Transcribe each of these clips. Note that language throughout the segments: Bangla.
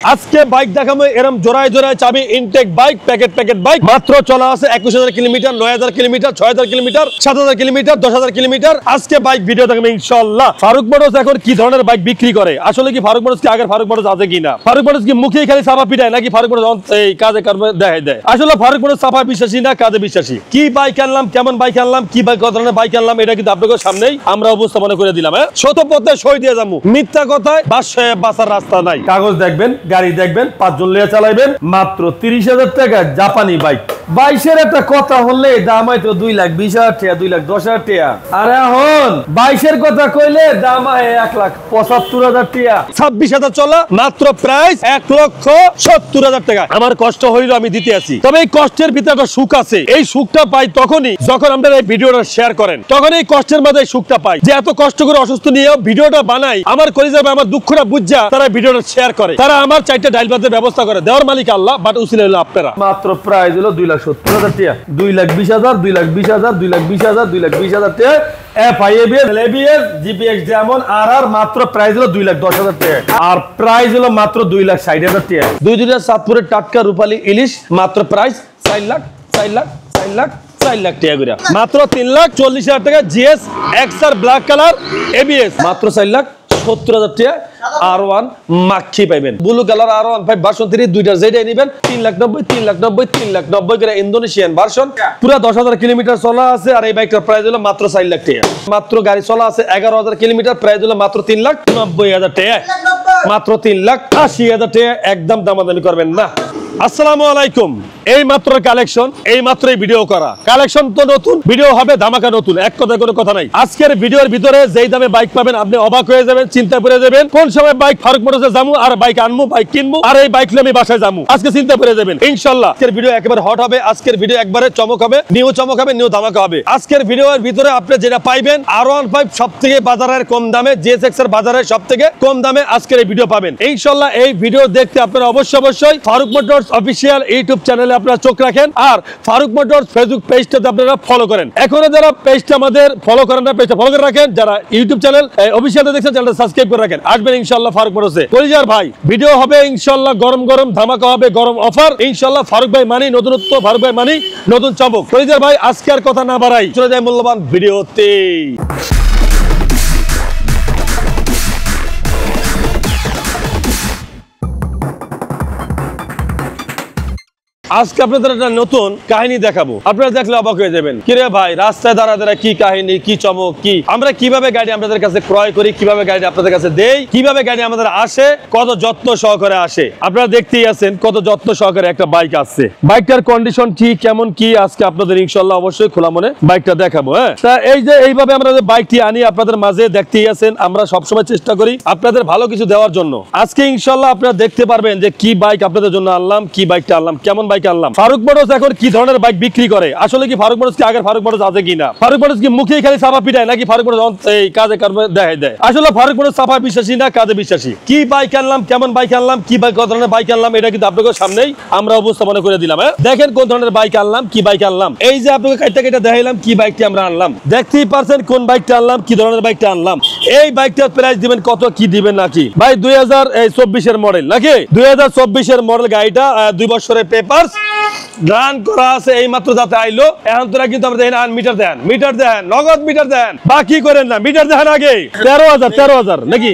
আজকে বাইক দেখাবো এরকম জোড়ায় জোড়ায় চাবি ইনটেক বাইক প্যাকেট বাইক মাত্র চলা আছে 21000 kilometre 9000 kilometre 6000 kilometre 7000 kilometre 10000 kilometre আজকে বাইক ভিডিও দেখাবো ইনশাআল্লাহ। ফারুক মোটরস এখন কি ধরনের বাইক বিক্রি করে, আসলে কি ফারুক মোটরস কি আগের ফারুক মোটরস আছে কিনা, ফারুক মোটরস কি মুখে খালি চাপা পিটায় নাকি ফারুক মোটরস এই কাজে কর্মে দেখায় দেয়, আসলে ফারুক মোটরস চাপা বিশ্বাসী না কাজে বিশ্বাসী, কি বাইক আনলাম কেমন বাইক আনলাম কি বাইক কত ধরনের বাইক আনলাম এটা কিন্তু আপনাদের সামনেই আমরা উপস্থাপনা করে দিলাম। শত পথে সই দিয়ে যাবো, মিথ্যা কথায় বাসার রাস্তা নাই। কাগজ দেখবেন, গাড়ি দেখবেন, 5 জন লিয়ে চালাইবেন, মাত্র 30,000 টাকা জাপানি বাইক। 22-এর একটা কথা হলে দাম হয়তো 2,20,000 টাকা 2,10,000 টাকা, আর এখন 22-এর কথা কইলে দাম হয় 1,75,000 টাকা। 26,000 চলা মাত্র প্রাইস 1,70,000 টাকা। আমার কষ্ট হইলো আমি দিতে আছি, তবে এই কষ্টের ভিতরে একটা সুখ আছে। এই সুখটা পাই তখনই যখন আপনারা এই ভিডিওটা শেয়ার করেন, তখন এই কষ্টের মধ্যে সুখটা পাই। যে এত কষ্ট করে অসুস্থ নিয়েও ভিডিওটা বানাই, আমার কলিজা আমার দুঃখটা বুঝা তারা ভিডিওটা শেয়ার করে, তারা আমার 4টা ডাইল বাদের ব্যবস্থা করে দেওয়ার মালিক আল্লাহ, বাট উসিলা হলো আপনারা। মাত্র প্রাইস হলো 2,70,000 টাকা, 2,20,000 2,20,000 2,20,000 2,20,000 টাকা। FIABS LABS GPX Diamond RR মাত্র প্রাইস হলো 2,10,000 টাকা, আর প্রাইস হলো মাত্র 2,60,000 টাকা। 2 সাতপুরের টাটকা রূপালী ইলিশ মাত্র প্রাইস 4 লাখ 4 লাখ 4 লাখ 4 লাখ টাকা করে, মাত্র 3,40,000 টাকা। GS XR black colour ABS মাত্র 4,70,000 টাকা। R1 মাখি পাইবেন, ব্লু কালার R1 5 ভার্সন 3 দুইটা যেটাই নেবেন 3,90,000 3,90,000 3,90,000 করে ইন্দোনেশিয়ান ভার্সন, পুরো 10,000 কিলোমিটার চলা আছে। আর এই বাইকটার প্রাইস হলো মাত্র 4 লাখ টাকা। মাত্র গাড়ি চলা আছে 11,000 কিলোমিটার, প্রাইস হলো মাত্র 3,90,000 টাকা, মাত্র 3,80,000 টাকা। একদম দামাদামি করবেন না। আসসালামু আলাইকুম। এই মাত্র কালেকশন, এই মাত্রই ভিডিও করা কালেকশন তো নতুন, ভিডিও হবে ধামাকা নতুন, এক কথায় কোনো কথা নাই। আজকের ভিডিওর ভিতরে যেই দামে বাইক পাবেন আপনি অবাক হয়ে যাবেন, চিন্তা করে যাবেন কোন সময় বাইক ফারুক মোটরসে যাবো আর বাইক আনবো, বাইক কিনবো, আর এই বাইক নিয়ে আমি বাসায় যাবো, আজকে চিন্তা করে যাবেন ইনশাআল্লাহ। আজকের ভিডিও একেবারে হট হবে, আজকের ভিডিও একবারে চমক হবে, নিউ চমক হবে, নিউ ধামাকা হবে। আজকের ভিডিওর ভিতরে আপনি যেটা পাইবেন R1 5 সবথেকে বাজারের কম দামে, GSX এর বাজারের সবথেকে কম দামে আজকের এই ভিডিও পাবেন ইনশাআল্লাহ। এই ভিডিও দেখতে আপনারা অবশ্যই ফারুক মোটরস অফিশিয়াল ইউটিউব চ্যানেলে আপনারা চোখ রাখেন, আর ফারুক মোটরস ফেসবুক পেজটাতে আপনারা ফলো করেন। এখনো যারা পেজটা আমাদের ফলো করেন না, পেজটা ফলো করে রাখেন। যারা ইউটিউব চ্যানেল অফিশিয়ালটা দেখছেন চ্যানেলটা সাবস্ক্রাইব করে রাখেন। আসবেন ইনশাআল্লাহ ফারুক মোটরসে। কলিজার ভাই ভিডিও হবে ইনশাআল্লাহ, গরম গরম ধামাকা হবে, গরম অফার ইনশাআল্লাহ। ফারুক ভাই মানি নতুনত্ব, ফারুক ভাই মানি নতুন চমক। কলিজার ভাই আজকে আর কথা না বাড়াই, চলে যায় মূল্যবান ভিডিওতে। আজকে আপনাদের একটা নতুন কাহিনী দেখাবো, আপনারা দেখলে অবাক হয়ে যাবেন। কিরে ভাই রাস্তায় দাঁড়া কি কাহিনী, কি চমক, কি আমরা কিভাবে গাড়ি আপনাদের কাছে ক্রয় করি, কিভাবে গাড়ি আপনাদের কাছে দেই, কিভাবে গাড়ি আমাদের আসে, কত যত্ন সহকারে আসে। আপনারা দেখতেই আছেন কত যত্ন সহকারে একটা বাইক আসছে। বাইকটার কন্ডিশন কি কেমন কি আজকে আপনাদের ইনশাআল্লাহ অবশ্যই খোলা মনে বাইকটা দেখাবো। হ্যাঁ, তা এই যে এইভাবে আমরা বাইকটি আনি আপনাদের মাঝে দেখতেই আছেন, আমরা সবসময় চেষ্টা করি আপনাদের ভালো কিছু দেওয়ার জন্য। আজকে ইনশাআল্লাহ আপনারা দেখতে পারবেন যে কি বাইক আপনাদের জন্য আনলাম, কি বাইকটা আনলাম, কেমন বাইক আনলাম। ফারুক মোটরস এখন কি ধরনের বাইক বিক্রি করে, আসলে কি ফারুক মোটরস কি আগের ফারুক মোটরস আছে কিনা, ফারুক মোটরস কি মুখে খালি চাপা পিটায় নাকি ফারুক মোটরস এই কাজে কর্মে দেখায় দেয়, আসলে ফারুক মোটরস চাপা বিশ্বাসী না কাজে বিশ্বাসী, কি বাইক আনলাম কেমন বাইক আনলাম কি বাইক কত ধরনের বাইক আনলাম এটা কিন্তু আপনাদের সামনেই আমরা উপস্থাপনা করে দিলাম। দেখেন কোন ধরনের বাইক আনলাম, কি বাইক আনলাম। এই যে আপনাকে কাইটা দেখাইলাম কি বাইকটি আমরা আনলাম, দেখতেই পারছেন কোন বাইকটা আনলাম, কি ধরনের বাইকটা আনলাম। এই বাইকটার প্রাইস দিবেন কত, কি দিবেন নাকি ভাই 2024 মডেল নাকি 2024 মডেল গাড়িটা 2 বছরের পেপারস রান করা আছে, এই মাত্র যাতে আইলো। এখন তোরা কিন্তু আমরা দেখেন মিটার দেন নগদ মিটার দেন, বাকি করেন না, মিটার দেখেন আগে 13,000 নাকি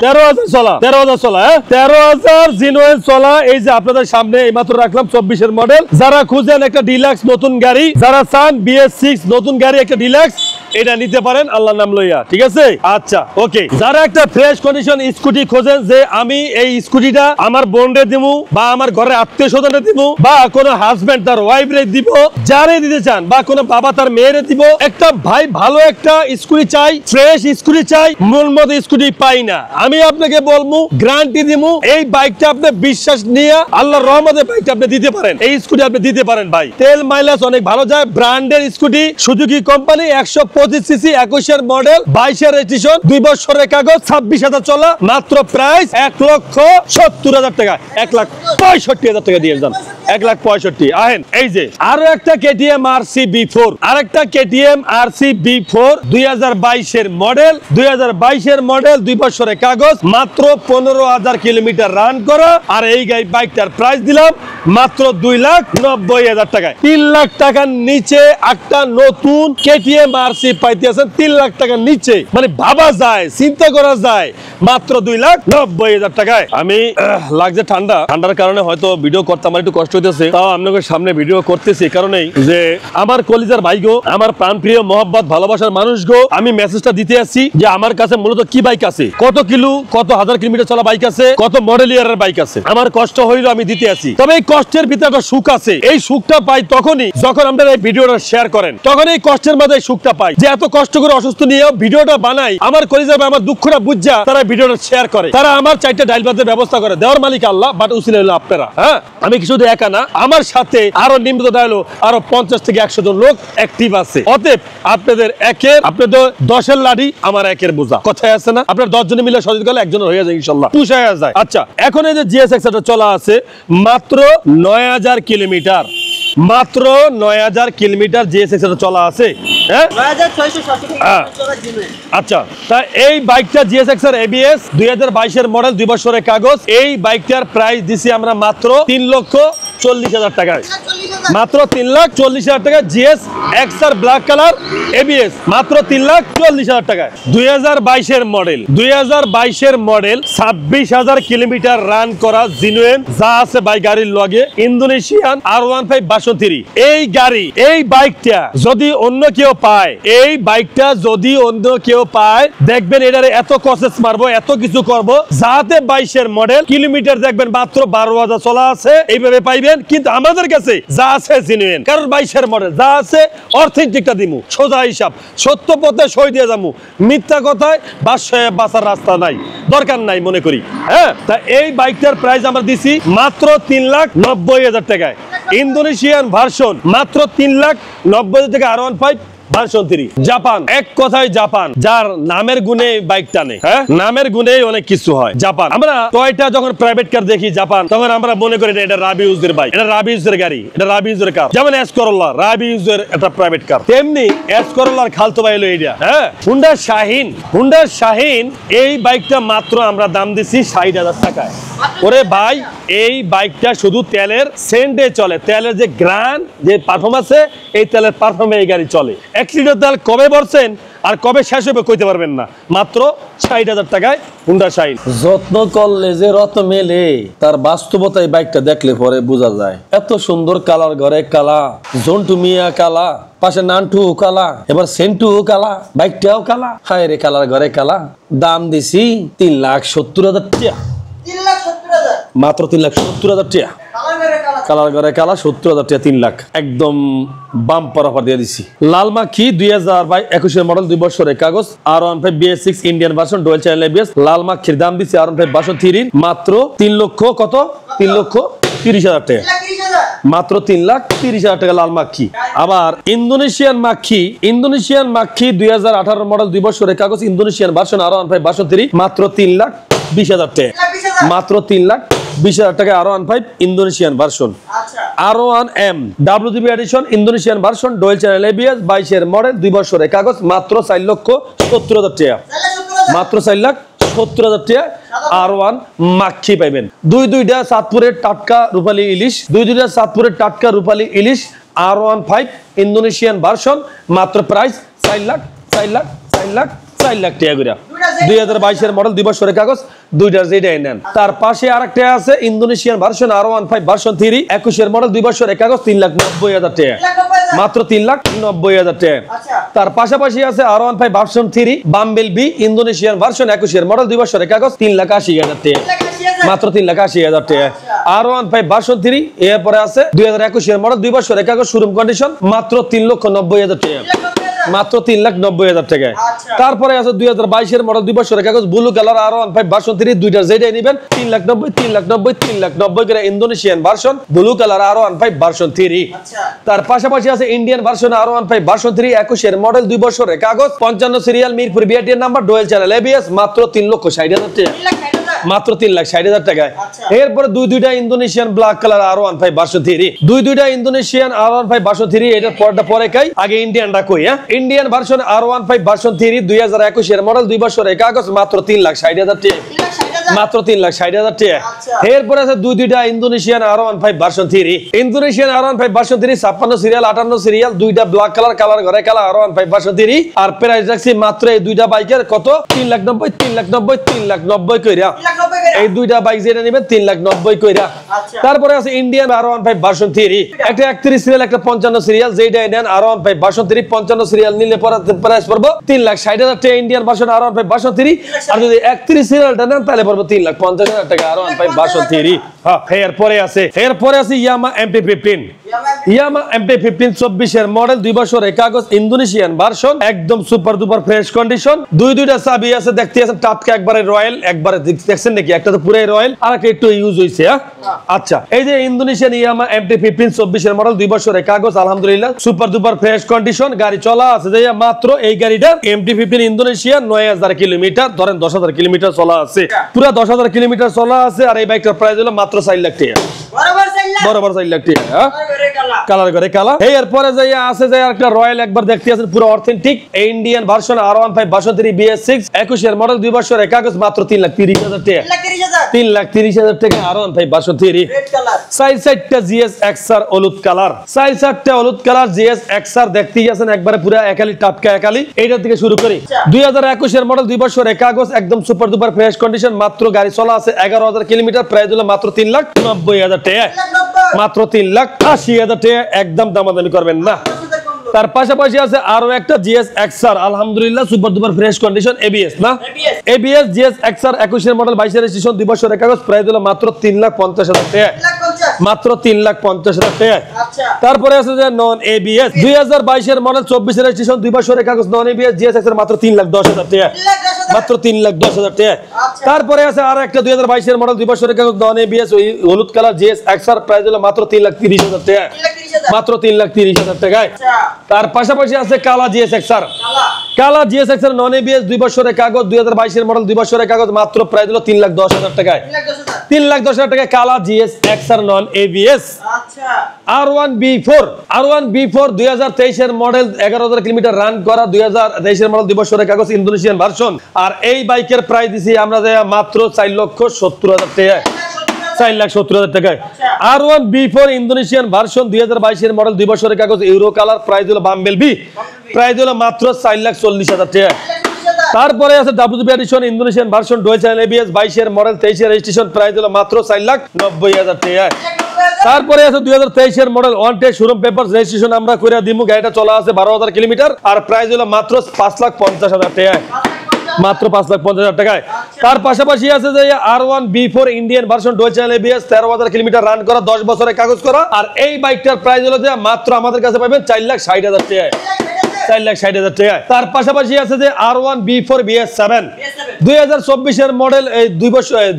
13,000 চলা 13,000 চলা 13,000 জিনুইন চলা। এই যে আপনাদের সামনে এই মাত্র রাখলাম 24 মডেল। যারা খুঁজেন একটা ডিলাক্স নতুন গাড়ি, যারা চান BS6 নতুন গাড়ি একটা ডিলাক্স, এটা নিতে পারেন আল্লাহর নাম লইয়া, ঠিক আছে। আচ্ছা ওকে, যারা একটা ফ্রেশ কন্ডিশন স্কুটি খোঁজেন যে আমি এই স্কুটিটা আমার বোনরে দিমু বা আমার ঘরের আত্মীয় স্বজনরে দিমু বা কোনো হাজবেন্ড তার ওয়াইফ রে দিব, যারে দিতে চান বা কোনো বাবা তার মেয়েরে দিব, একটা ভাই ভালো একটা স্কুটি চাই, ফ্রেশ স্কুটি চাই, মূল মতো স্কুটি পাই না, আমি আপনাকে বলবো গ্যারান্টি দিমু এই বাইকটা আপনি বিশ্বাস নিয়ে আল্লাহর রহমতে বাইকটা আপনি দিতে পারেন, এই স্কুটি আপনি দিতে পারেন ভাই। তেল মাইলেজ অনেক ভালো যায়, ব্র্যান্ডের scooty Suzuki company 125 25 CC 21 model 22 registration 2 বছরের কাগজ 26,000 চলা মাত্র প্রাইস 1,70,000 টাকা 1,65,000 টাকা দিয়ে যান 1,65,000 আহেন এই যে আরো একটা কেটিএম আরসি বি4 আরেকটা কেটিএম আরসি বি4 2022 এর মডেল 2 বছরের কাগজ মাত্র 15,000 কিলোমিটার রান করা আর এই বাইকটার প্রাইস দিলাম মাত্র 2,90,000 টাকায় 3 লাখ টাকার নিচে একটা নতুন কেটিএম আরসি পাইতেছেন 3 লাখ টাকার নিচে মানে ভাবা যায় চিন্তা করা যায় মাত্র 2,90,000 টাকায় আমি লাগছে ঠান্ডার কারণে হয়তো ভিডিও করতে আমার একটু কষ্ট হইতেছে তাও আপনাদের সামনে ভিডিও করতেছি কারণেই যে আমার কলিজার ভাই গো আমার প্রাণপ্রিয় মহব্বত ভালোবাসার মানুষ গো আমি মেসেজটা দিতে আসছি যে আমার কাছে মূলত কি বাইক আছে কত কিলো কত হাজার কিলোমিটার চলা বাইক আছে কত মডেল ইয়ারের বাইক আছে আমার কষ্ট হইলো আমি দিতে আসি তবে এই কষ্টের ভিতরে একটা সুখ আছে এই সুখটা পাই তখনই যখন আপনারা এই ভিডিওটা শেয়ার করেন তখন এই কষ্টের মধ্যে সুখটা পাই যে এত কষ্ট করে অসুস্থ নিয়েও ভিডিওটা বানাই আমার কলিজার ভাই আমার দুঃখটা বুঝা তারা ভিডিওটা শেয়ার করে তারা আমার চারটা ডাইল ভাতের ব্যবস্থা করে দেওয়ার মালিক আল্লাহ বাট উসিলা হলো আপনারা হ্যাঁ আমি কিছু একা না আমার সাথে আরো নিম্ন ডাইলো আরো 50 থেকে 100 জন লোক অ্যাক্টিভ আছে অতএব আপনাদের আপনাদের 10-এর লাঠি আমার একের বোঝা কথায় আছে না আপনার 10 জনে মিলে সহযোগিতা করলে একজনের হয়ে যায় ইনশাআল্লাহ পুষায়া যায় আচ্ছা এখন এই যে জিএসএক্সটা চলা আছে মাত্র 9,000 কিলোমিটার মাত্র 9,000 কিলোমিটার জিএসএক্সটা চলা আছে হ্যাঁ 9,600 আচ্ছা তা এই বাইকটা জিএসএক্স এর এবিএস 2022 এর মডেল 2 বছরের কাগজ এই বাইকটার প্রাইস দিছি আমরা মাত্র 3,40,000 টাকায় মাত্র 3,40,000 টাকা জিএস এক্স আর ব্ল্যাক কালার এবিএস মাত্র 3,40,000 টাকায় 2022 এর মডেল 26,000 কিলোমিটার রান করা জিনুইন যা আছে ভাই গাড়ির লগে ইন্দোনেশিয়ান R15 বাসন্তী এই গাড়ি এই বাইকটা যদি অন্য কেউ পায় এই বাইকটা যদি অন্য কেউ পায় দেখবেন এটারে এত কসেস মারবো এত কিছু করব যাতে 22 এর মডেল কিলোমিটার দেখবেন মাত্র 12,000 চলা আছে এইভাবে পাইবেন কিন্তু আমাদের কাছে যা আছে জিনুইন কারণ 22 এর মডেল যা আছে অথেন্টিকটা দিমু সোজা হিসাব সত্য পথে সই দিয়ে যামু মিথ্যা কথায় বাসার রাস্তা নাই দরকার নাই মনে করি হ্যাঁ তা এই বাইকটার প্রাইস আমরা দিছি মাত্র 3,90,000 টাকায় ইন্দোনেশিয়ান ভার্সন মাত্র 3,90,000 টাকা R15 ভার্সন 3 জাপান এক কথায় জাপান যার নামের গুণে বাইক টানে হ্যাঁ নামের গুণে অনেক কিছু হয় জাপান আমরা টয়টা যখন প্রাইভেট কার দেখি জাপান তখন আমরা মনে করি এটা রাবিউজের বাইক এটা রাবিউজের গাড়ি এটা রাবিউজের কার যেমন এস করোলা রাবিউজের একটা প্রাইভেট কার তেমনি এস করোলার খালতো ভাই হলো এইটা হ্যাঁ হুন্ডা শাহিন এই বাইকটা মাত্র আমরা দাম দিছি 60,000 টাকায় ওরে ভাই এই বাইকটা শুধু তেলের সেন্টে চলে তেলের যে গ্রান যে পারফরম্যান্স আছে এই তেলের পারফরম্যান্স এই গাড়ি চলে 1 লিটার তেল কবে ভরছেন আর কবে শেষ হবে কইতে পারবেন না মাত্র 60,000 টাকায় হুন্ডা শাইন যত্ন করলে যে রত মেলে তার বাস্তবতায় বাইকটা দেখলে পরে বোঝা যায় এত সুন্দর কালার ঘরে কালা জন্টু মিয়া কালা পাশে নান্টু কালা এবার সেন্টু কালা বাইকটাও কালা হায় রে কালার ঘরে কালা দাম দিছি 3,70,000 টাকা মাত্র 3,70,000 টাকা কালার ঘরে কালা 70,000 টাকা 3 লাখ একদম বাম্পার অফার দিয়ে দিছি লাল মাখি 2021 এর মডেল 2 বছরের কাগজ R15 BS6 Indian version dual channel ABS লাল মাখির দাম দিছি R15 ভার্সন 3 মাত্র 3 লক্ষ কত 3,30,000 টাকা মাত্র 3,30,000 টাকা লাল মাখি আবার ইন্দোনেশিয়ান মাখি 2018 মডেল 2 বছরের কাগজ ইন্দোনেশিয়ান ভার্সন R15 ভার্সন 3 মাত্র 3,20,000 টাকা মাত্র 3,20,000 টাকা R15 Indonesian version R1M WGB addition Indonesian version dual channel ABS 22 এর মডেল 2 বছরের কাগজ মাত্র 4,70,000 টাকা মাত্র 4,70,000 টাকা R1 মাখি পাইবেন দুইটা সাতপুরের টাটকা রূপালী ইলিশ R15 ইন্দোনেশিয়ান ভার্সন মাত্র প্রাইস 4 লাখ টাকা করে 2022 এর মডেল 2 বছরের কাগজ দুইটা যেটাই নেন তার পাশে আরেকটা আছে ইন্দোনেশিয়ান ভার্সন R15 ভার্সন 3 21 এর মডেল 2 বছরের কাগজ 3,90,000 টাকা মাত্র 3,90,000 টাকা তার পাশাপাশি আছে R15 version 3 bumble bee Indonesian version 21 এর মডেল 2 বছরের কাগজ 3,80,000 টাকা মাত্র 3,80,000 টাকা R15 ভার্সন 3 এরপরে আছে 2021 এর মডেল 2 বছরের কাগজ শোরুম কন্ডিশন মাত্র 3,90,000 টাকা মাত্র 3,90,000 টাকায়। আচ্ছা। তারপরে আছে 2022 এর মডেল 2 বছরের কাগজ ব্লু কালার R15 ভার্সন 3 দুইটা যেটাই নেবেন 3,90,000 করে Indonesian version blue colour R15 version 3। আচ্ছা। তার পাশাপাশি আছে ইন্ডিয়ান ভার্সন R15 ভার্সন 3 21 এর মডেল 2 বছরের কাগজ 55 সিরিয়াল মিরপুর বিআরটিএর নাম্বার ডুয়াল চ্যানেল ABS মাত্র 3,60,000 টাকা। 3,60,000 মাত্র 3,60,000 টাকায়। আচ্ছা। এরপরে দুইটা Indonesian black colour R15 version 3 দুইটা ইন্দোনেশিয়ান R15 ভার্সন 3 এটার পরটা পরে কাই আগে ইন্ডিয়ানটা কই হ্যাঁ ইন্ডিয়ান ভার্সন R15 ভার্সন 3 2021 এর মডেল 2 বছরের কাগজ মাত্র 3,60,000 টাকা। 3,60,000 মাত্র 3,60,000 টাকা। আচ্ছা। এরপরে আছে দুইটা Indonesian R15 version 3 Indonesian R15 version 3 56 serial 58 serial দুইটা ব্ল্যাক কালার ঘরে কালার R15 ভার্সন 3 আর প্রাইস রাখছি মাত্র এই দুইটা বাইকের কত 3,90,000 কইরা 3,90,000 এই দুইটা বাইক যেটা নেবেন 3,90,000 কইরা। আচ্ছা। তারপরে আছে ইন্ডিয়ান R15 ভার্সন 3 একটা 31 সিরিয়াল একটা 55 সিরিয়াল যেটা নেন R15 ভার্সন 3 55 সিরিয়াল নিলে পরে প্রাইস পড়বে 3,60,000 টাকা ইন্ডিয়ান ভার্সন R15 ভার্সন 3 আর যদি 31 সিরিয়ালটা নেন তাহলে পড়বে 3,50,000 টাকা R15 ভার্সন 3। হ্যাঁ এরপরে আছে ইয়ামা MT-15 ইয়ামা MT-15 24 এর মডেল 2 বছরের কাগজ ইন্দোনেশিয়ান ভার্সন একদম সুপার ডুপার ফ্রেশ কন্ডিশন দুইটা চাবি আছে দেখতে আছেন টাটকা একবারে রয়্যাল একবারে দেখছেন নাকি একটা তো পুরাই রয়্যাল আর একটা একটু ইউজ হইছে হ্যাঁ আচ্ছা এই যে ইন্দোনেশিয়ান ইয়ামা MT-15 24 এর মডেল 2 বছরের কাগজ আলহামদুলিল্লাহ সুপার ডুপার ফ্রেশ কন্ডিশন গাড়ি চলা আছে যে মাত্র এই গাড়িটা MT-15 ইন্দোনেশিয়া 9,000 কিলোমিটার ধরেন 10,000 কিলোমিটার চলা আছে পুরো 10,000 কিলোমিটার চলা আছে আর এই বাইকটার প্রাইস হলো মাত্র 4 লাখ টাকা বরাবর 4 লাখ টাকা হ্যাঁ কালার করে কালার এরপরে যাইয়া আছে যে একটা রয়্যাল একবার দেখতে আছেন পুরো authentic Indian version R15 version 3 BS6 21 এর মডেল 2 বছরের কাগজ মাত্র 3,30,000 টাকা 3,30,000 টাকা R15 ভার্সন 3 রেড কালার সাইডটা GS XR হলুদ কালার সাইডটা হলুদ কালার GS XR দেখতেই আছেন একবারে পুরো একালি টাটকা একালি এইটার থেকে শুরু করি 2021 এর মডেল 2 বছরের কাগজ একদম সুপার ডুপার ফ্রেশ কন্ডিশন মাত্র গাড়ি চলা আছে 11,000 কিলোমিটার প্রাইস হলো মাত্র 3,90,000 টাকা মাত্র 3,80,000 টাকা একদম দামাদামি করবেন না। তার পাশাপাশি আছে আরো একটা GS XR আলহামদুলিল্লাহ super duper fresh condition ABS না ABS GS XR 21 এর মডেল 22 এর রেজিস্ট্রেশন 2 বছরের কাগজ প্রাইস হলো মাত্র 3,50,000 টাকা মাত্র 3,50,000 টাকা। আচ্ছা। তারপরে আছে যে নন ABS 2022 এর মডেল 24 এর রেজিস্ট্রেশন 2 বছরের কাগজ নন ABS GS XR মাত্র 3,10,000 টাকা মাত্র 3,10,000 টাকা। তারপরে আছে আর একটা 2022 এর মডেল 2 বছরের কাগজ নন ABS ওই হলুদ কালার GS XR প্রাইস হলো মাত্র 3,30,000 টাকা মাত্র 3,30,000 টাকায়। তার পাশাপাশি আছে কালা GS XR কালা GS XR নন ABS 2 বছরের কাগজ 2022 এর মডেল 2 বছরের কাগজ মাত্র প্রাইস হলো 3,10,000 টাকায় 3,10,000 টাকায় কালা GS XR নন ABS। আচ্ছা R1B4 2023 এর মডেল 11,000 কিলোমিটার রান করা 2023 এর মডেল 2 বছরের কাগজ ইন্দোনেশিয়ান ভার্সন আর এই বাইকের প্রাইস দিছি আমরা মাত্র 4,70,000 টাকা 4,70,000 টাকায়। R1B4 ইন্দোনেশিয়ান ভার্সন 2022 এর মডেল 2 বছরের কাগজ ইউরো কালার প্রাইস হলো বাম্বেল বি প্রাইস হলো মাত্র 4,40,000 টাকা। তারপরে আছে WB addition Indonesian version dual channel ABS 22 এর মডেল 23 এর রেজিস্ট্রেশন প্রাইস হলো মাত্র 4,90,000 টাকা। তারপরে আছে 2023 এর model one test showroom papers registration আমরা কইরা দিমু গাড়িটা চলা আছে 12,000 কিলোমিটার আর প্রাইস হলো মাত্র 5,50,000 টাকা মাত্র 5,50,000 টাকায়। তার পাশাপাশি আছে যে R1B4 Indian version dual channel ABS 13,000 kilometre run করা 10 বছরের কাগজ করা আর এই বাইকটার প্রাইস হলো যে মাত্র আমাদের কাছে পাবেন 4,60,000 টাকায় 4,60,000 টাকায়। তার পাশাপাশি আছে যে R1B4 BS7 2024 এর মডেল এই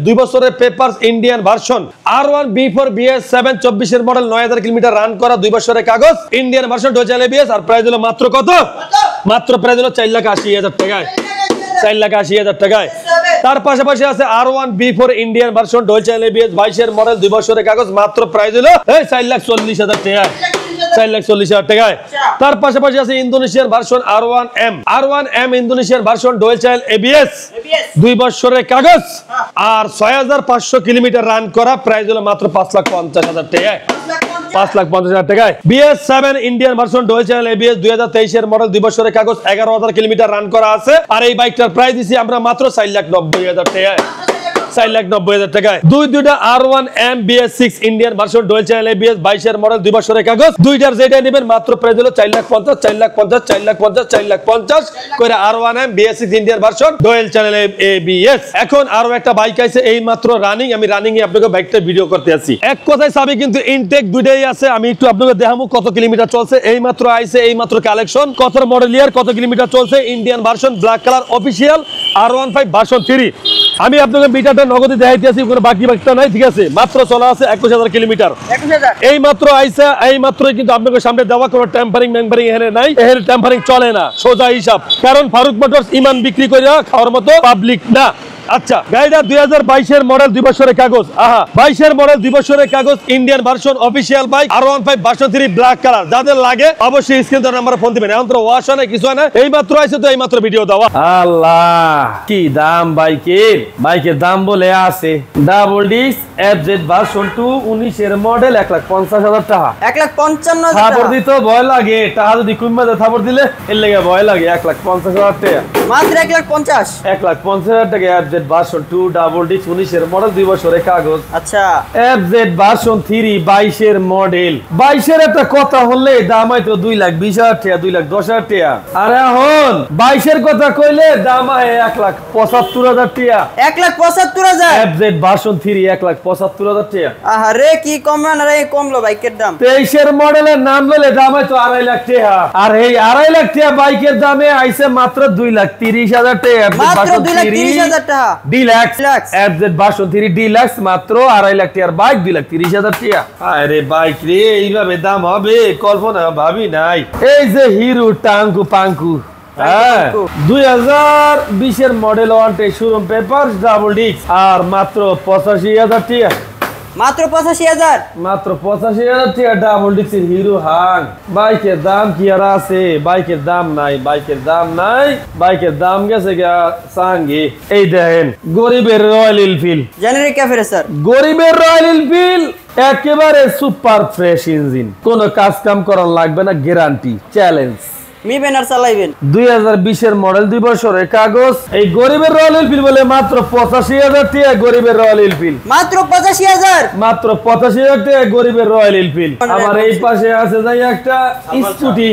2 বছরের papers Indian version R1B4 BS7 24 এর মডেল 9,000 কিলোমিটার রান করা 2 বছরের কাগজ Indian version dual channel ABS আর প্রাইস হলো মাত্র কত মাত্র প্রাইস হলো 4,80,000 টাকায় 4,80,000 টাকায়। তার পাশাপাশি আছে R1B4 Indian version dual channel ABS 22 এর মডেল 2 বছরের কাগজ মাত্র প্রাইস হলো 4,40,000 টাকা 4,40,000 টাকায়। তার পাশাপাশি আছে Indonesian version R1M Indonesian version dual channel ABS 2 বছরের কাগজ আর 6,500 কিলোমিটার রান করা প্রাইস হলো মাত্র 5,50,000 টাকায় 5,50,000 টাকায়। BS7 Indian version dual channel ABS 2023 এর মডেল 2 বছরের কাগজ 11,000 কিলোমিটার রান করা আছে আর এই বাইকটার প্রাইস দিছি আমরা মাত্র 4,90,000 টাকায় 4,90,000 টাকায়। দুইটা R1M BS6 Indian version dual channel ABS 22 এর মডেল 2 বছরের কাগজ। দুইটার যেটা নেবেন মাত্র প্রাইস হলো 4,50,000 করে R1M BS6 Indian version dual channel ABS। এখন আরো একটা বাইক আছে এই মাত্র রানিং, আমি রানিং এ আপনাকে বাইকটা ভিডিও করতে আছি। এক কথায় চাবি কিন্তু ইনটেক দুইটাই আছে, আমি একটু আপনাকে দেখাবো কত কিলোমিটার চলছে। এই মাত্র আইছে, এই মাত্র কালেকশন, কত মডেল ইয়ার, কত কিলোমিটার চলছে। Indian version black colour official R15 version 3। আমি আপনাকে মিটারটা নগদে দেখাইতেছি, কোনো বাকি বাকিটা নাই, ঠিক আছে। মাত্র চলা আছে 21,000 কিলোমিটার। এই মাত্র আইছে, এই মাত্রই কিন্তু আপনাকে সামনে দেওয়া, কোনো টেম্পারিং মেম্পারিং এখানে নাই, এখানে টেম্পারিং চলে না, সোজা হিসাব। কারণ ফারুক মোটরস ইমান বিক্রি করে খাওয়ার মতো পাবলিক না। আচ্ছা, গাড়িটা 2022 এর মডেল 2 বছরের কাগজ। 22 এর মডেল 2 বছরের কাগজ, Indian version official bike R15 version 3 black colour. যাদের লাগে অবশ্যই স্ক্রিন তো নাম্বারে ফোন দিবেন। এখন তো ওয়াশ হয় না, কিছু হয় না, এই মাত্র আইছে তো এই মাত্র ভিডিও দেওয়া। আল্লাহ কি দাম বাইকের, বাইকের দাম বলে আছে ডাবল ডিস্ক FZ ভার্সন 2 19 এর মডেল 1,50,000 টাকা। 1,55,000 থাপড় দিতে ভয় লাগে, টাকা যদি কমে যায় থাপড় দিলে এর লেগে ভয় লাগে। 1,50,000 টাকা, মাত্র 1,50,000। 1,50,000 টাকা FZ ভার্সন 2 ডাবল ডিস্ক 19 এর মডেল 2 বছরের কাগজ। আচ্ছা, FZ ভার্সন 3 22 এর মডেল। 22 এর একটা কথা হলে দাম হয়তো 2,20,000 টাকা, 2,10,000 টাকা। আর এখন 22 এর কথা কইলে দাম হয় 1,75,000 টাকা। 1,75,000 FZ ভার্সন 3 1,75,000 টাকা। আরে কি কমলো না রে, কমলো বাইকের দাম। 23 এর মডেলের নাম বলে দাম হয়তো 2.5 লাখ টাকা। আর এই 2.5 লাখ টাকা বাইকের দামে আইছে মাত্র 2,30,000 টাকা। মাত্র 2,30,000 টাকা। ডিলাক্স FZ ভার্সন 3 ডিলাক্স মাত্র 2.5 লাখ টাকার বাইক 2,30,000 টাকা। আরে বাইক রে এইভাবে দাম হবে কল্পনা ভাবি নাই। এই যে হিরো টাঙ্কু পাঙ্কু, 2020 এর মডেল ওয়ান্টে শোরুম পেপার ডাবল ডিস্ক, আর মাত্র 85,000 টাকা। মাত্র 85,000। মাত্র 85,000 টাকা ডাবল ডিস্কের হিরো হাং। বাইকের দাম কি আর আছে? বাইকের দাম নাই, বাইকের দাম নাই, বাইকের দাম গেছে গা সাঙ্গি। এই দেখেন গরিবের royal Enfield, generic cafe sir, গরিবের রয়্যাল এনফিল্ড, একেবারে সুপার ফ্রেশ ইঞ্জিন, কোনো কাজ কাম করার লাগবে না, গ্যারান্টি, চ্যালেঞ্জ। নিবেন আর চালাইবেন। 2020 এর মডেল 2 বছরের কাগজ। এই গরিবের রয়্যাল এনফিল্ড বলে মাত্র 85,000 টাকা। গরিবের রয়্যাল এনফিল্ড মাত্র 85,000। মাত্র 85,000 টাকা গরিবের রয়্যাল এনফিল্ড। আমার এই পাশে আছে যাই একটা স্কুটি,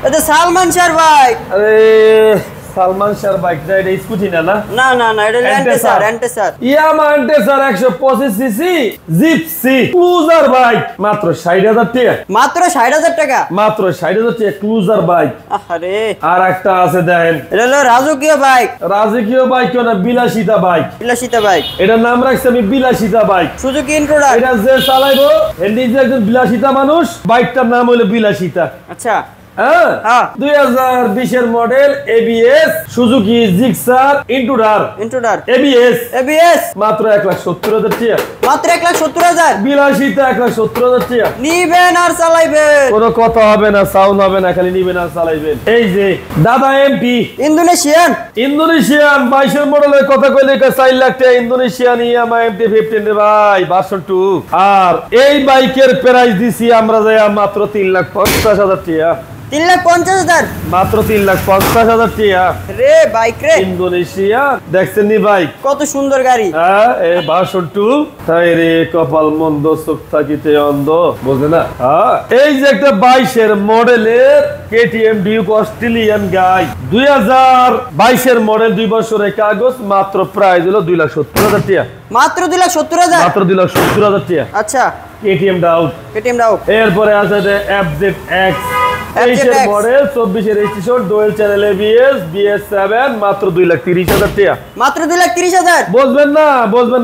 এটা সালমান শাহর বাইক। আরে সালমান শাহর বাইক, এটা স্কুটি না? না না না, এটা ল্যান্টেসার। ইয়ামা ল্যান্টেসার 125 সিসি জিপসি ক্রুজার বাইক মাত্র 60,000 টাকা। মাত্র 60,000 টাকা। মাত্র 60,000 টাকা ক্রুজার বাইক। আরে আর একটা আছে দেখেন, এটা হলো রাজকীয় বাইক। রাজকীয় বাইক না, বিলাসিতা বাইক। বিলাসিতা বাইক, এটার নাম রাখছি আমি বিলাসিতা বাইক। Suzuki Intruder. এটা যে চালাইবো হেন্ডি যে একজন বিলাসিতা মানুষ, বাইকটার নাম হলো বিলাসিতা। আচ্ছা, 2020 এর model ABS Suzuki Gixxer intruder ABS মাত্র 1,70,000 টাকা। মাত্র 1,70,000। বিলাসিতা 1,70,000 টাকা। নিবেন আর চালাইবেন, কোনো কথা হবে না, সাউন্ড হবে না, খালি নিবেন আর চালাইবেন। এই যে দাদা MP ইন্দোনেশিয়ান 22 এর মডেলের কথা কইলে 4 লাখ টাকা। ইন্দোনেশিয়ান ইয়ামা MT-15 রে ভাই ভার্সন 2। আর এই বাইকের প্রাইস দিছি আমরা যাই মাত্র 3,50,000 টাকা। 3,50,000। মাত্র 3,50,000 টাকা রে বাইক রে, ইন্দোনেশিয়া। দেখছেন নি বাইক, কত সুন্দর গাড়ি। এই ভার্সন 2। তাই রে কপাল মন্দ চোখ থাকিতে অন্ধ, বোঝে না। এই যে একটা 22 এর মডেলের KTM ডিউক অস্ট্রেলিয়ান গাই, 2022 এর মডেল 2 বছরের কাগজ, মাত্র প্রাইস হলো 2,70,000 টাকা। মাত্র 2,70,000। মাত্র 2,70,000 টাকা। আচ্ছা, KTM ডাউট। এরপরে আছে FZX 23 এর মডেল 24 এর registration dual channel ABS BS7 মাত্র 2,30,000 টাকা। মাত্র 2,30,000। বুঝবেন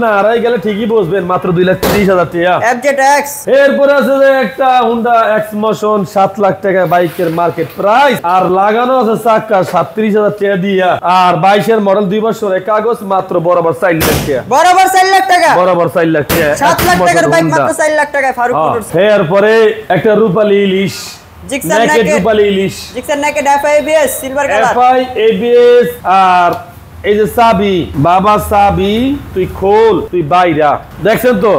না আড়াই গেলে ঠিকই বুঝবেন, মাত্র 2,30,000 টাকা। FZX। এরপরে আছে যে একটা Honda X-Motion 7 লাখ টাকা বাইকের মার্কেট প্রাইস, আর লাগানো আছে চাকা 37,000 টাকা দিয়া। আর 22 এর মডেল 2 বছরের কাগজ, মাত্র বরাবর 4 লাখ টাকা। বরাবর 4 লাখ টাকা। বরাবর 4 লাখ টাকা। 7 লাখ টাকার বাইক মাত্র 4 লাখ টাকায় ফারুক মোটরস। এরপরে একটা রূপালী ইলিশ, জিক্সার নেকেড রূপালী ইলিশ, Gixxer naked FI-ABS silver colour. FI-ABS। আর এই যে চাবি, বাবা চাবি তুই খোল, তুই বাইরা। দেখছেন তো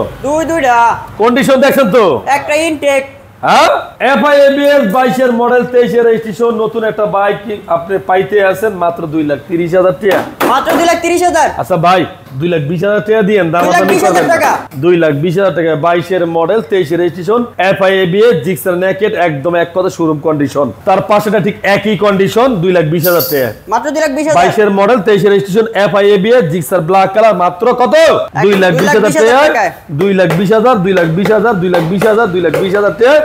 দুইটা কন্ডিশন, দেখছেন তো একটা ইনটেক। হ্যাঁ এফআই এবিএস 22 এর মডেল 23 এর রেজিস্ট্রেশন নতুন একটা বাইক আপনি পাইতে আছেন মাত্র 2,30,000 টাকা। মাত্র 2,30,000। আচ্ছা ভাই 2,20,000 টাকা দিয়েন দাম আপনি 2,20,000 টাকা। 2,20,000 টাকা 22 এর মডেল 23 এর registration FI ABS Gixxer naked একদম এক কথা শোরুম কন্ডিশন। তার পাশেটা ঠিক একই কন্ডিশন 2,20,000 টাকা। মাত্র 2,20,000। 22 এর মডেল 23 এর registration FI ABS Gixxer black colour মাত্র কত 2,20,000 টাকা। 2,20,000 2,20,000 2,20,000 2,20,000 টাকা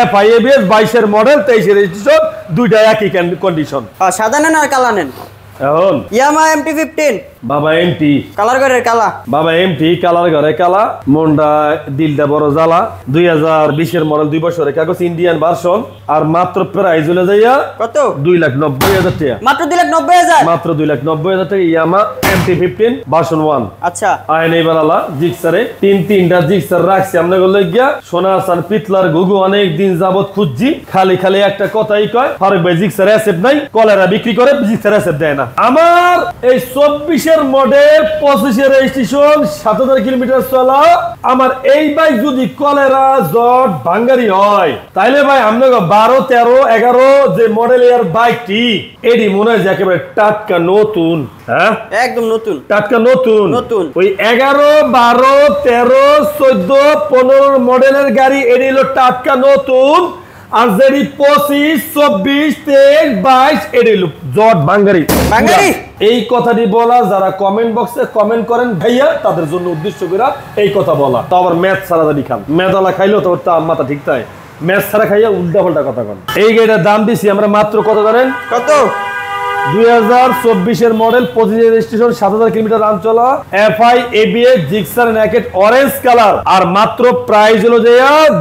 এফআই এবিএস 22 এর মডেল 23 এর রেজিস্ট্রেশন দুইটা একই কন্ডিশন। সাদা নেন আর কালা নেন। এখন ইয়ামাহা MT-15 বাবা এমটি কালার ঘরের কালা। বাবা এমটি কালার ঘরে কালা মন্ডা দিলটা বড় জ্বালা 2020 এর মডেল 2 বছরের কাগজ ইন্ডিয়ান ভার্সন আর মাত্র প্রাইস হলো যাইয়া কত 2,90,000 টাকা। মাত্র 2,90,000। মাত্র 2,90,000 টাকা ইয়ামা MT-15 ভার্সন 1 আচ্ছা আইন এইবারালা জিক্সারে তিনটা জিক্সার রাখছি আমরা গেলে গিয়া সোনা সান পিতলার গুগু অনেক দিন যাবত খুঁজছি খালি একটা কথাই কয় ফারুক ভাই জিক্সার অ্যাসেট নাই কলেরা বিক্রি করে জিক্সার অ্যাসেট দেয় না। আমার এই 24 এর মডেল 25 এর রেজিস্ট্রেশন 7,000 কিলোমিটার চলা আমার এই বাইক যদি কলেরা জট ভাঙ্গারি হয় তাইলে ভাই আমরা 12 13 11 যে মডেল এর বাইকটি এডি মনে হয় যে একেবারে টাটকা নতুন। হ্যাঁ একদম নতুন টাটকা নতুন নতুন। ওই 11 12 13 14 15 মডেলের গাড়ি এডি হলো টাটকা নতুন আর যেটি 25 24 23 22 এডি হলো জট ভাঙ্গারি। এই কথাটি বলা যারা কমেন্ট বক্সে কমেন্ট করেন ভাইয়া তাদের জন্য উদ্দেশ্য করে এই কথা বলা। তো আবার ম্যাথ ছাড়া দাদি খান মেদালা খাইলেও তো তার মাথা ঠিক তাই ম্যাথ ছাড়া খাইয়া উল্টা পাল্টা কথা কন। এই গাড়িটার দাম দিছি আমরা মাত্র কত জানেন কত 2024 এর মডেল 25 এর রেজিস্ট্রেশন 7,000 কিলোমিটার রান চলা FI ABS Gixxer naked orange colour আর মাত্র প্রাইস হলো যে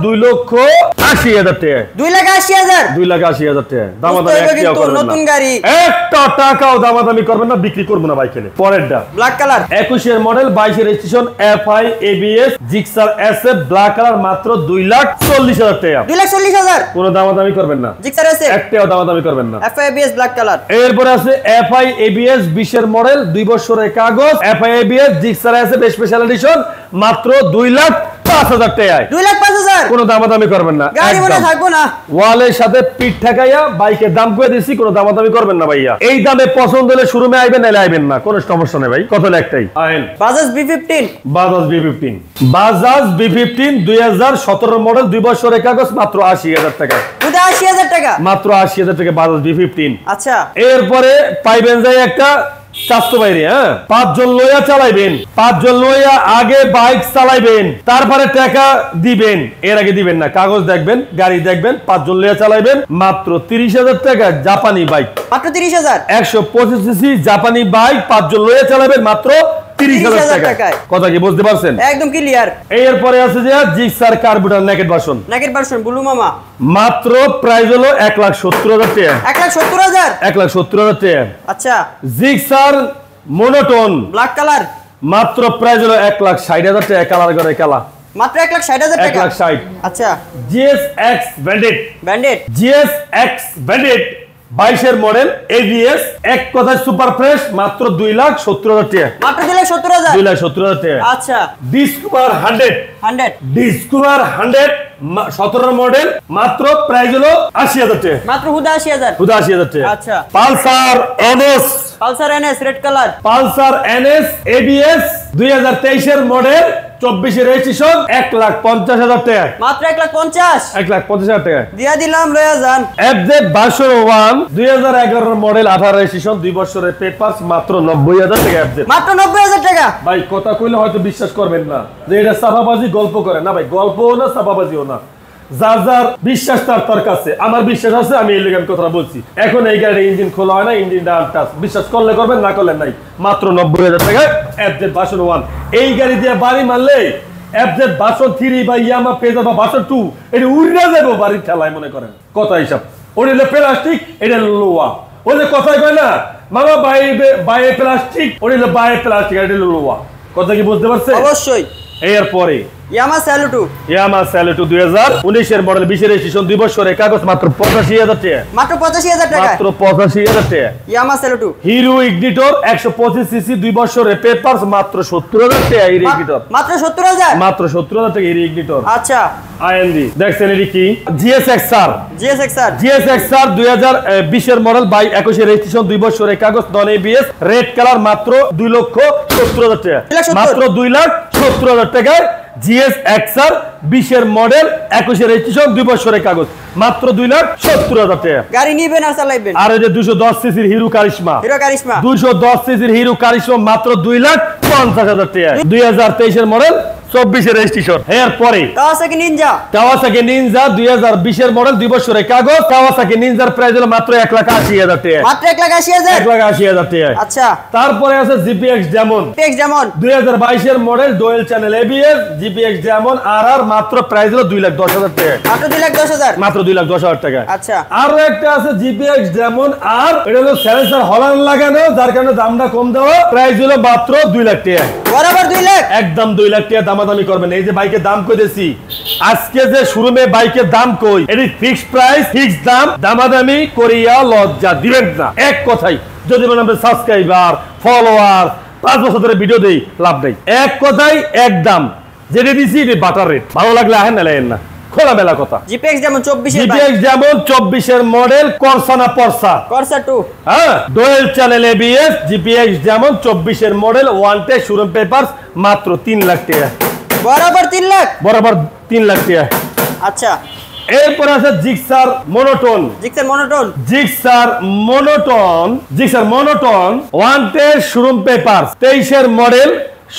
2,80,000 টাকা। 2,80,000। 2,80,000 টাকা দামাদামি একটাও করবেন না। নতুন গাড়ি একটা টাকাও দামাদামি করবেন না বিক্রি করব না ভাই খেলে। পরেরটা ব্ল্যাক কালার 21 এর মডেল 22 এর registration FI ABS Gixxer SF black colour মাত্র 2,40,000 টাকা। 2,40,000। কোনো দামাদামি করবেন না জিক্সার আছে একটাও দামাদামি করবেন না। FIBS black colour. এরপর আছে এফআই এবিএস 20 এর মডেল 2 বছরের কাগজ FI ABS Gixxer SF special edition মাত্র 2,05,000 টাকায়। 2,05,000। কোনো দামাদামি করবেন না গাড়ি মনে থাকবো না ওয়ালের সাথে পিঠ ঠেকাইয়া বাইকের দাম করে দিছি কোনো দামাদামি করবেন না ভাইয়া। এই দামে পছন্দ হলে শোরুমে আইবেন নাইলে আইবেন না কোনো সমস্যা নেই ভাই কত একটাই আইন Bajaj B15 Bajaj B15 2017 model 2 বছরের কাগজ মাত্র 80,000 টাকা। 80,000 টাকা মাত্র 80,000 টাকা বাজাজ B15। আচ্ছা এরপরে পাইবেন যাই একটা চাস্তু বাইরে 5 জন লইয়া চালাইবেন 5 জন লইয়া আগে বাইক চালাইবেন তারপরে টাকা দিবেন এর আগে দিবেন না কাগজ দেখবেন গাড়ি দেখবেন 5 জন লইয়া চালাইবেন মাত্র 30,000 টাকা জাপানি বাইক মাত্র 30,000 125 সিসি জাপানি বাইক 5 জন লইয়া চালাবেন মাত্র 30,000 টাকা। কথা কি বুঝতে পারছেন একদম ক্লিয়ার। এরপরে আছে যে Gixxer carburettor naked version blue মামা মাত্র প্রাইস হলো 1,70,000 টাকা। 1,70,000 1,70,000 টাকা। আচ্ছা জিক্সার মোনোটোন ব্ল্যাক কালার মাত্র প্রাইস হলো 1,60,000 টাকা কালার করে কালা মাত্র 1,60,000 টাকা। 1,60,000। আচ্ছা GSX ব্যান্ডেড GSX ব্যান্ডেড 22 এর মডেল এবিএস এক কথায় সুপার ফ্রেশ মাত্র 2,70,000 টাকা। মাত্র 2,70,000 2,70,000 টাকা। আচ্ছা ডিসকভার 100 ডিসকভার 100 17 মডেল মাত্র প্রাইস হলো 80,000 টাকা। মাত্র হুদা 80,000 টাকা। আচ্ছা Pulsar NS red colour Pulsar NS ABS 2023 এর মডেল 24 এর রেজিস্ট্রেশন 1,50,000 টাকা। মাত্র 1,50,000 1,50,000 টাকা দিয়া দিলাম লয়া যান। FZ ভার্সন 1 2011 এর মডেল 18 রেজিস্ট্রেশন 2 বছরের পেপারস মাত্র 90,000 টাকা। FZ মাত্র 90,000 টাকা। ভাই কথা কইলে হয়তো বিশ্বাস করবেন না যে এটা সাফাবাজি গল্প করে না ভাই গল্পও না সাফাবাজিও না যার যার বিশ্বাস তার কাছে আমার বিশ্বাস আছে আমি এই লেগে কথা বলছি। এখন এই গাড়ির ইঞ্জিন খোলা হয় না ইঞ্জিনটা আনটাচ বিশ্বাস করলে করবেন না করলে নাই মাত্র 90,000 টাকা। FZ ভার্সন 1 এই গাড়ি দিয়ে বাড়ি মারলে FZ ভার্সন 3 বা ইয়ামা পেজা বা ভার্সন 2 এটা উড়ে যাবে বাড়ির ঠেলায় মনে করেন কথা হিসাব। ওটা হলো প্লাস্টিক এটা লোয়া ওই যে কথাই কয় না মামা বাই প্লাস্টিক ওটা হলো বাই প্লাস্টিক এটা হলো লোয়া কথা কি বুঝতে পারছে? অবশ্যই। এরপরে ইয়ামা স্যালুটু ইয়ামা স্যালুটু 2019 এর মডেল 20 এর রেজিস্ট্রেশন 2 বছরের কাগজ মাত্র 85000 টাকা মাত্র 85000 টাকা মাত্র 85000 টাকা ইয়ামা স্যালুটু হিরো ইগনিটর 125 সিসি 2 বছরের পেপারস মাত্র 70000 টাকা হিরো ইগনিটর মাত্র 70000 মাত্র 70000 টাকা হিরো ইগনিটর আচ্ছা আইএনডি দেখছেন এটি কি জিএসএক্সআর জিএসএক্সআর 2020 এর মডেল 21 এর রেজিস্ট্রেশন 2 বছরের কাগজ নন এবিএস রেড কালার মাত্র 2,70,000 টাকা 2,70,000 মাত্র 2,70,000 টাকায় জিএসএক্সআর 20 এর মডেল 21 এর রেজিস্ট্রেশন 2 বছরের কাগজ মাত্র 2,70,000 টাকা গাড়ি নিবেন আর চালাইবেন আর এই যে 210 সিসির হিরো কারিশমা 210 সিসির হিরো কারিশমা মাত্র 2,50,000 টাকা 2023 এর মডেল 24 এর রেজিস্ট্রেশন এরপরে কাওয়াসাকি নিনজা 2020 এর মডেল 2 বছরের কাগজ কাওয়াসাকি নিনজার প্রাইস হলো মাত্র 1,80,000 টাকা মাত্র 1,80,000 1,80,000 টাকা আচ্ছা তারপরে আছে জিপিএক্স যেমন 2022 এর model dual channel ABS GPX যেমন আরআর মাত্র প্রাইস হলো 2,10,000 টাকা মাত্র 2,10,000 মাত্র 2,10,000 টাকা আচ্ছা আরো একটা আছে জিপিএক্স যেমন আর এটা হলো সেন্সর হল্যান্ড লাগানো যার কারণে দামটা কম দেওয়া প্রাইস হলো মাত্র 2 লাখ টাকা বরাবর 2 লাখ একদম 2 লাখ টাকা দামাদামি করবেন এই যে বাইকের দাম কইতেছি আজকে যে শোরুমে বাইকের দাম কই এটি ফিক্সড প্রাইস ফিক্সড দাম দামাদামি করিয়া লজ্জা দিবেন না এক কথাই যদি বলেন আমরা সাবস্ক্রাইবার ফলোয়ার 5 বছর ধরে ভিডিও দেই লাভ নাই এক কথাই এক দাম যেটা দিছি এটি বাটার রেট ভালো লাগলে আহেন না লাগেন না খোলা মেলা কথা জিপিএক্স যেমন 24 এর জিপিএক্স যেমন 24 এর মডেল করসানা পরসা করসা 2 হ্যাঁ ডুয়াল চ্যানেল এবিএস জিপিএক্স যেমন 24 এর model one test showroom papers মাত্র 3 লাখ টাকা বরাবর 3 লাখ বরাবর 3 লাখ টাকা আচ্ছা এরপর আছে Gixxer monotone one test showroom papers 23 এর মডেল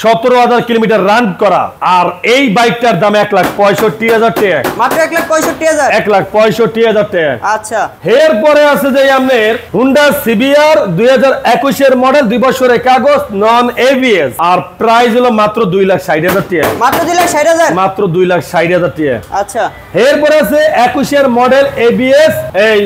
17,000 কিলোমিটার রান করা আর এই বাইকটার দাম 1,65,000 টাকা মাত্র 1,65,000 1,65,000 টাকা আচ্ছা এরপরে আছে যে আপনার হুন্ডা সিবিআর 2021 এর মডেল 2 বছরের কাগজ নন এবিএস আর প্রাইস হলো মাত্র 2,60,000 টাকা মাত্র 2,60,000 মাত্র 2,60,000 টাকা আচ্ছা এরপরে আছে 21 এর মডেল এবিএস এই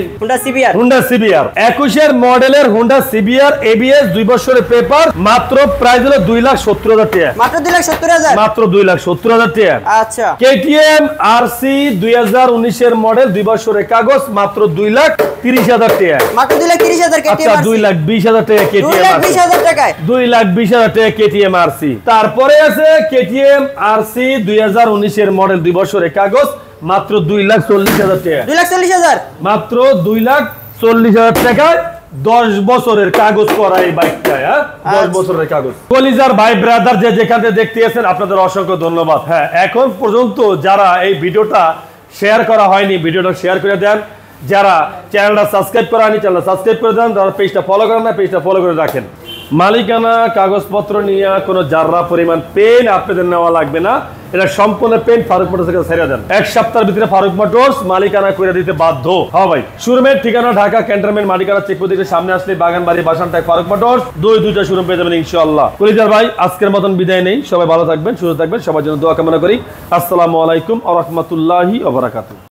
হুন্ডা সিবিআর 21 এর মডেলের হুন্ডা সিবিআর এবিএস 2 বছরের পেপার মাত্র প্রাইস হলো 2,70,000 টাকা মাত্র 2,70,000 মাত্র 2,70,000 টাকা আচ্ছা কেটিএম আরসি 2019 এর মডেল 2 বছরের কাগজ মাত্র 2,30,000 টাকা মাত্র 2,30,000 কেটিএম আচ্ছা 2,20,000 টাকা কেটিএম 2,20,000 টাকায় 2,20,000 টাকা কেটিএম আরসি তারপরে আছে কেটিএম আরসি 2019 এর মডেল 2 বছরের কাগজ মাত্র 2,40,000 টাকা 2,40,000 মাত্র 2,40,000 টাকায় 10 বছরের কাগজ করা এই বাইকটা 10 বছরের কাগজ কলিজার ভাই ব্রাদার যে যেখানে দেখতে আছেন আপনাদের অসংখ্য ধন্যবাদ হ্যাঁ এখন পর্যন্ত যারা এই ভিডিওটা শেয়ার করা হয়নি ভিডিওটা শেয়ার করে দেন যারা চ্যানেলটা সাবস্ক্রাইব করা হয়নি চ্যানেলটা সাবস্ক্রাইব করে দেন যারা পেজটা ফলো করেন না পেজটা ফলো করে রাখেন মালিকানা কাগজপত্র নিয়ে কোনো জাররা পরিমাণ পেন আপনাদের নেওয়া লাগবে না এটা সম্পূর্ণ পেন ফারুক মোটরস থেকে ছেড়ে দেন এক সপ্তাহের ভিতরে ফারুক মোটরস মালিকানা করে দিতে বাধ্য হ্যাঁ ভাই শোরুমের ঠিকানা ঢাকা ক্যান্টনমেন্ট মালিকানা চেকপোস্ট থেকে সামনে আসলে বাগানবাড়ি বাসানটায় ফারুক মোটরস দুইটা শোরুম পেয়ে যাবেন ইনশাআল্লাহ কলিজার ভাই আজকের মতন বিদায় নেই সবাই ভালো থাকবেন সুস্থ থাকবেন সবার জন্য দোয়া কামনা করি আসসালামু আলাইকুম ওয়া রাহমাতুল্লাহি ওয়া বারাকাতুহু